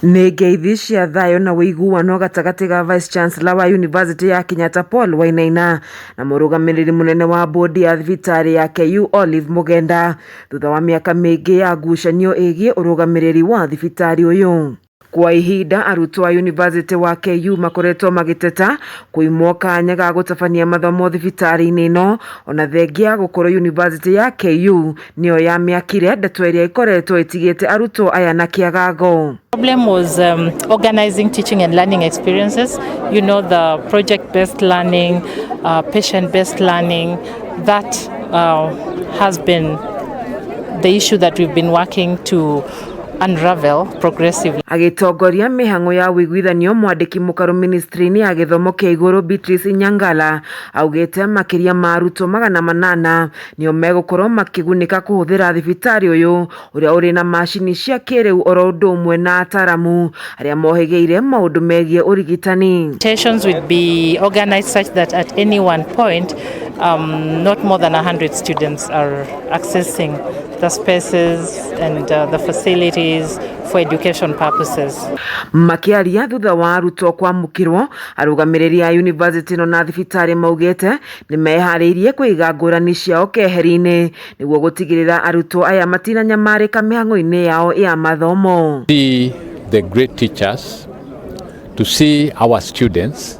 Nĩ ngeithi cia thayo na wĩiguano gatagati ga Vice Chancellor wa University ya Kenyatta Paul Wainaina na mũrũgamĩrĩri mũnene wa bodi ya thibitarĩ ya KU Olive Mugenda thutha wa mĩaka mĩingĩ ya ngucanio ĩgiĩ ũrũgamĩrĩri wa thibitarĩ ũyũ. Kwa ihinda arutwo a University wa KU makoretwo magĩteta kwĩmwo kanya ga gũtabania mathomo thibitarĩ-inĩ ĩno ona thengia gũkorwo University ya KU nĩyo yamĩakire ndeto ĩrĩa ĩkoretwo ĩtigĩte arutwo aya na kĩagago. Problem was organizing teaching and learning experiences. You know, the project-based learning, patient-based learning, that has been the issue that we've been working to unravel progressively. Agitongoria mihango ya wiguithanio mwandiki mukaru ministry-ini ya githomo kĩa igũrũ Beatrice Nyangala augĩte makiria ma arutwo 800 nĩo megũkorwo makĩgunĩka kũhũthĩra thibitarĩ ũyũ ũrĩa ũrĩ na macini cia kĩrĩu oro ũndũ ũmwe na ataramu arĩa mohĩgĩire maũndũ megiĩ ũrigitani. Sessions will be organized such that at any one point not more than 100 students are accessing the spaces and the facilities for education purposes. Makiaria thutha wa arutwo kwamũkĩrwo arũgamĩrĩri a university no na thibitarĩ maugĩte nĩ meharĩirie kũiga ngũrani ciao keheri-inĩ nĩguo gũtigĩrĩra arutwo aya matinanyamarĩka mĩhang'o-inĩ yao ya mathomo. See the great teachers, to see our students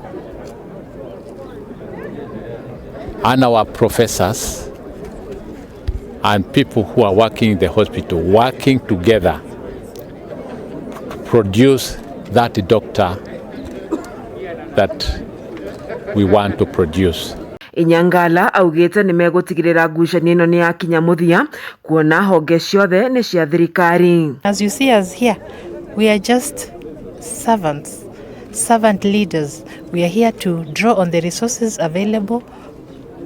and our professors and people who are working in the hospital working together to produce that doctor that we want to produce. Nyangala augĩte nĩ megũtigĩrĩra ngucanio ĩno nĩ yakinya mũthia kuona honge ciothe nĩ cia thirikari. As you see us here, we are just servant leaders. We are here to draw on the resources available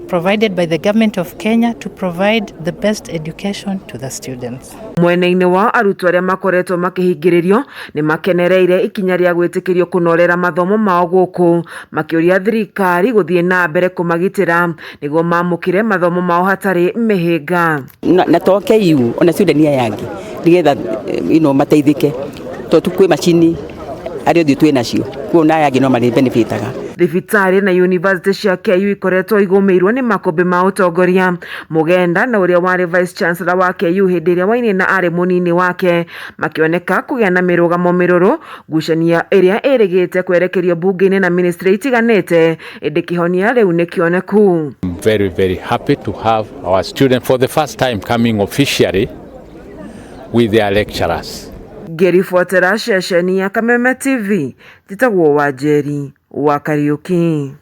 provided by the government of Kenya to provide the best education to the students. Mwena-inĩ wa arutwo arĩa makoretwo makĩhingĩrĩrio nĩ makenereire ikinya rĩa gwĩtĩkĩrio kũnorera mathomo mao gũkũ makĩũria thirikari gũthiĩ na mbere kũmagitĩra nĩguo mamũkĩre mathomo mao hatarĩ mĩhĩnga. Na to KU ona student yangi nigetha mateithĩke tondũ kwĩ macini arĩa othe twĩ nacio kuona yangi no marĩ benefitaga. Thibitarĩ na university cia KU ikoretwo igũmĩirwo nĩ makũmbĩ ma ũtongoria. Mugenda na ũrĩa warĩ Vice Chancellor wa KU hĩndĩ ĩrĩa Wainaina arĩ mũnini wake makĩoneka kũgĩa na mĩrũgamo mĩrũrũ ngucanio ĩrĩa ĩrĩgĩte kwerekerio bunge-inĩ na ministry itiganĩte ĩndĩ kĩhonia rĩu nĩ kĩoneku. I'm very, very happy to have our students for the first time coming officially with their lecturers. Ngĩribotera ceceni ya Kameme TV njĩtagwo Wanjeri wa Kariuki.